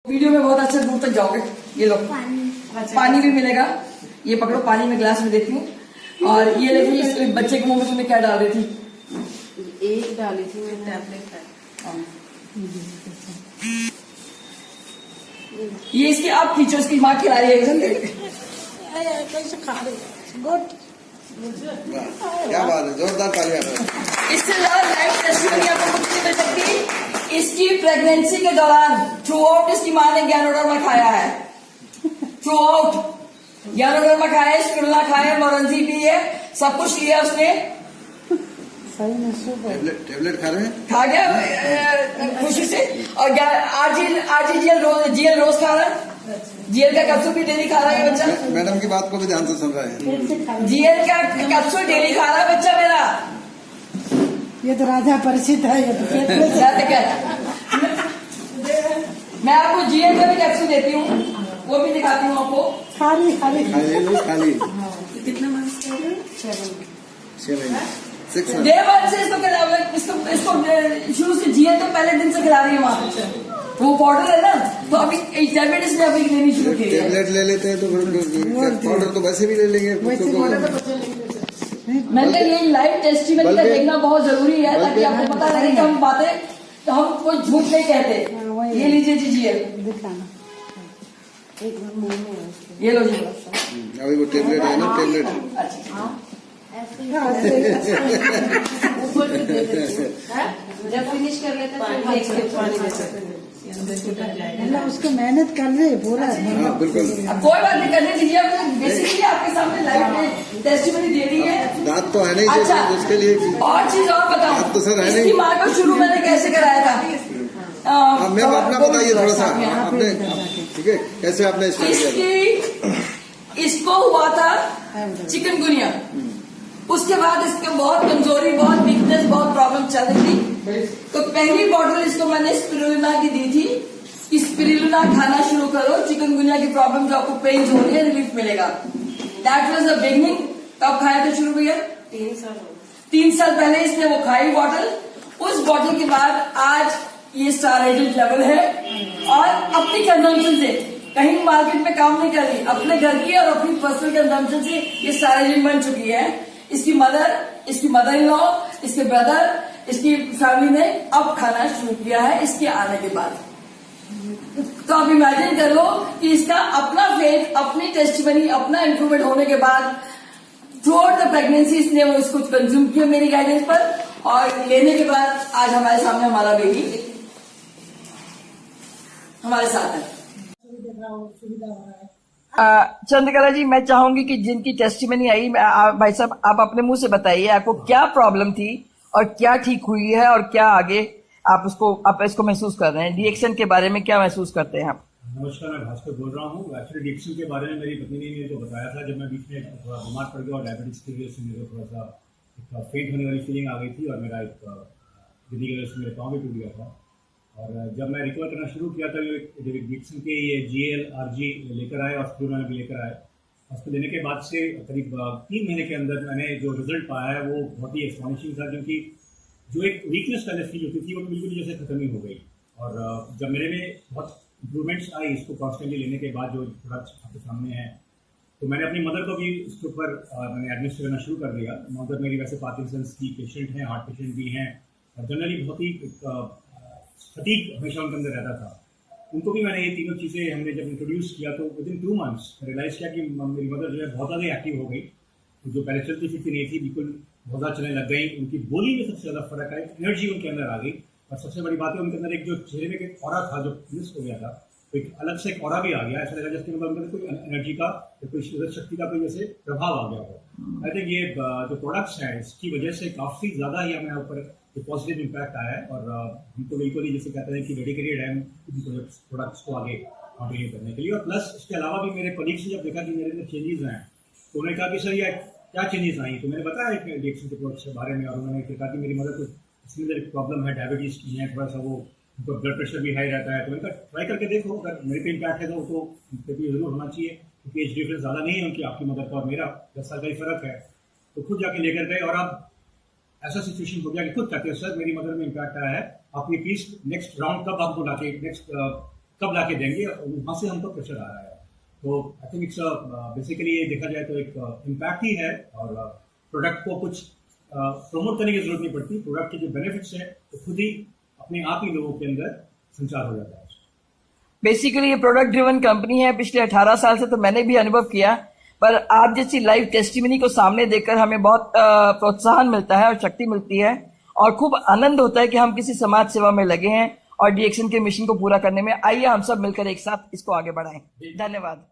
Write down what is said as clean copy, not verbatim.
Video में बहुत अच्छा दूर तक जाओगे। ये लो पानी भी मिलेगा। ये पकड़ो, पानी में ग्लास में देती हूँ। और ये देखिए इस बच्चे के मुंह में तुमने क्या डाल रही थी? एक डाली थी मैंने टैबलेट। ये इसकी आप खींचो, इसकी माँ खिला रही है। कैसे खा रही गुड। क्या बात है, जोरदार तालियां। इससे ज्यादा लाइफ टेस्टिमनी आपको कुछ नहीं मिल सकती। इसकी प्रेगनेंसी के दौरान थ्रू आउट इसकी माँ ने ज्ञानोडर्मा खाया है। थ्रू आउट ज्ञानोडर्मा खाया है, स्पिरुलिना खाया है, मोरंजी भी है, सब कुछ लिया उसने। टेबलेट खा रहे हैं, खा गया खुशी से। और जीएल रोज खा रहा है। जीएल का कैप्सूल भी डेली खा रहा है बच्चा। मैडम की बात को भी ध्यान से सुन रहे हैं। जीएल का कैप्सूल डेली खा रहा है बच्चा मेरा। ये तो राजा परिचित है। ये तो मैं आपको जीएल का भी कैप्सूल देती हूँ, वो भी दिखाती हूँ आपको। खाली खाली खाली कितना मार्क्स कर रहे हैं? 6 डे वन से इसको शुरू से जीएल तो पहले दिन से खिला रही है वहाँ। वो पाउडर है ना, तो अभी टैबलेट इसने अभी लेनी शुरू की है। टेबलेट ले लेते हैं तो पाउडर तो वैसे भी ले लेंगे। मैंने ये लाइव टेस्टिमनी का देखना बहुत जरूरी है, ताकि आपको पता लगे कि हम बातें तो हम कोई झूठ नहीं कहते। ये लीजिए जी जीएल, ये लो जी। अभी वो टेबलेट है ना, टेबलेट। अच्छा जब फिनिश कर लेते हैं उसको मेहनत कर रहे पूरा। हाँ बिल्कुल। अब कोई बात नहीं, करने दीजिए। बेसिकली आपके सामने लाइव टेस्टिमनी दे रही है। दांत तो है नहीं। अच्छा, उसके लिए और चीज और बताऊं, तो सर है इसकी नहीं। माँ को शुरू मैंने कैसे कराया था? मैम अपना बताइए थोड़ा सा आपने, ठीक है, कैसे आपने स्टार्ट किया? इसको हुआ था चिकनगुनिया। उसके बाद इसके बहुत कमजोरी, बहुत वीकनेस, बहुत प्रॉब्लम चल रही थी। तो पहली बॉटल इसको मैंने स्पिरुलिना की दी थी कि स्पिरुलिना खाना शुरू करो, चिकनगुनिया की प्रॉब्लम जो आपको पेन हो रही है रिलीफ मिलेगा। That was the beginning. कब खाया था शुरू भैया? 3 साल पहले इसने वो खाई बॉटल। उस बॉटल के बाद आज ये स्टार एजेंट लेवल है और अपनी कंजम्पशन से कहीं मार्केट में काम नहीं कर रही, अपने घर की और अपनी पर्सनल कंजम्पशन से ये स्टार एजेंट बन चुकी है। इसकी मदर इन लॉ, इसके ब्रदर, इसकी फैमिली ने अब खाना शुरू किया है इसके आने के बाद। तो आप इमेजिन कर लो कि इसका अपना फेथ, अपनी टेस्टिमनी, अपना इंप्रूवमेंट होने के बाद थ्रू आउट द प्रेगनेंसी इसने वो इसको कंज्यूम किया मेरी गाइडेंस पर, और लेने के बाद आज हमारे सामने हमारा बेबी हमारे साथ है। चंद्रकला जी, मैं चाहूंगी कि जिनकी टेस्टिमनी आई, भाई साहब आप अपने मुंह से बताइए आपको क्या प्रॉब्लम थी और क्या ठीक हुई है और क्या आगे आप इसको महसूस कर रहे हैं। डीएक्शन के बारे में क्या महसूस करते हैं आप? नमस्कार, मैं भास्कर बोल रहा हूँ। एक्चुअली डीएक्शन के बारे में मेरी पत्नी ने मुझे बताया था, जब मैं बीच में थोड़ा बीमार पड़ गया और डायबिटीज की वजह से मेरे को थोड़ा सा फेंट होने वाली फीलिंग आ गई थी और मेरा एक गिद्दी की वजह से मेरा पाँव भी टूट गया था। और जब मैं रिकवर करना शुरू किया था, जब डीएक्शन के ये जीएल आरजी लेकर आए और स्पिरुलिना भी लेकर आए, उसको लेने के बाद से करीब 3 महीने के अंदर मैंने जो रिजल्ट पाया है वो बहुत ही एस्टॉनिशिंग था, क्योंकि जो एक वीकनेस पहले फील होती थी वो बिल्कुल जैसे खत्म ही हो गई। और जब मेरे में बहुत इंप्रूवमेंट्स आई इसको कॉन्स्टेंटली लेने के बाद, जो प्रोडक्ट्स आपके सामने हैं, तो मैंने अपनी मदर को भी इसके ऊपर मैंने एडमिनिस्टर करना शुरू कर दिया। मदर मेरी वैसे पार्किंसंस की पेशेंट हैं, हार्ट पेशेंट भी हैं, और जनरली बहुत ही फटीग हमेशा उनके अंदर रहता था। उनको भी मैंने ये तीनों चीज़ें हमने जब इंट्रोड्यूस किया तो विद इन 2 मंथ्स रियलाइज़ किया कि मेरी मदर जो है बहुत ज़्यादा एक्टिव हो गई। तो जो पहले चलती फिरती नहीं थी, बिल्कुल बहुत ज़्यादा चलने लग गई। उनकी बोली में सबसे ज़्यादा फर्क आया, एनर्जी उनके अंदर आ गई। और सबसे बड़ी बात है, उनके अंदर एक जो चेहरे में एक ऑरा था जो मिस हो गया था, तो एक अलग से एक ऑरा भी आ गया। ऐसा लगा जैसे मतलब उनके अंदर कोई एनर्जी का, कोई शक्ति का कोई जैसे प्रभाव आ गया हो। आई थिंक ये जो प्रोडक्ट्स हैं इसकी वजह से काफ़ी ज़्यादा ही हमें ऊपर पॉजिटिव इम्पैक्ट आया है। और हम तो बिल्कुल जैसे कहते हैं कि डेडिकेटेड है प्रोडक्ट्स को आगे कंटिन्यू करने के लिए। और प्लस इसके अलावा भी मेरे कलीग्स ने जब देखा कि मेरे अंदर चेंजेस हैं, तो उन्होंने कहा कि सर ये क्या चेंजेस आई। तो मैंने बताया कि डीएक्शन के प्रोडक्ट्स के बारे में, और उन्होंने कहा कि मेरी मदर को सिमिलर प्रॉब्लम है, डायबिटीज़ की है, थोड़ा सा वो उनका ब्लड प्रेशर भी हाई रहता है। तो उनका ट्राई करके देखो, अगर मेरे पे इम्पैक्ट है तो पे भी जरूर होना चाहिए, क्योंकि एज डिफरेंस ज़्यादा नहीं है उनकी, आपकी मदर का और मेरा 10 साल का ही फर्क है। तो खुद जाके लेकर गए और अब ऐसा सिचुएशन हो गया कि खुद कहते हैं सर मेरी मदर में इम्पैक्ट आया है, आप ये प्लीज नेक्स्ट राउंड कब आप बुला के नेक्स्ट कब लाके देंगे, वहां से हमको प्रेशर आ रहा है। तो आई थिंक इट्स बेसिकली ये देखा जाए तो एक इम्पैक्ट ही है, और प्रोडक्ट को कुछ प्रमोट करने की जरूरत नहीं पड़ती। प्रोडक्ट के जो बेनिफिट्स है वो खुद ही अपने आप ही लोगों के अंदर संचार हो जाता है। बेसिकली ये प्रोडक्ट ड्रिवन कंपनी है। पिछले 18 साल से तो मैंने भी अनुभव किया, पर आप जैसी लाइव टेस्टिमनी को सामने देखकर हमें बहुत प्रोत्साहन मिलता है और शक्ति मिलती है, और खूब आनंद होता है कि हम किसी समाज सेवा में लगे हैं और डीएक्शन के मिशन को पूरा करने में। आइए हम सब मिलकर एक साथ इसको आगे बढ़ाएं। धन्यवाद।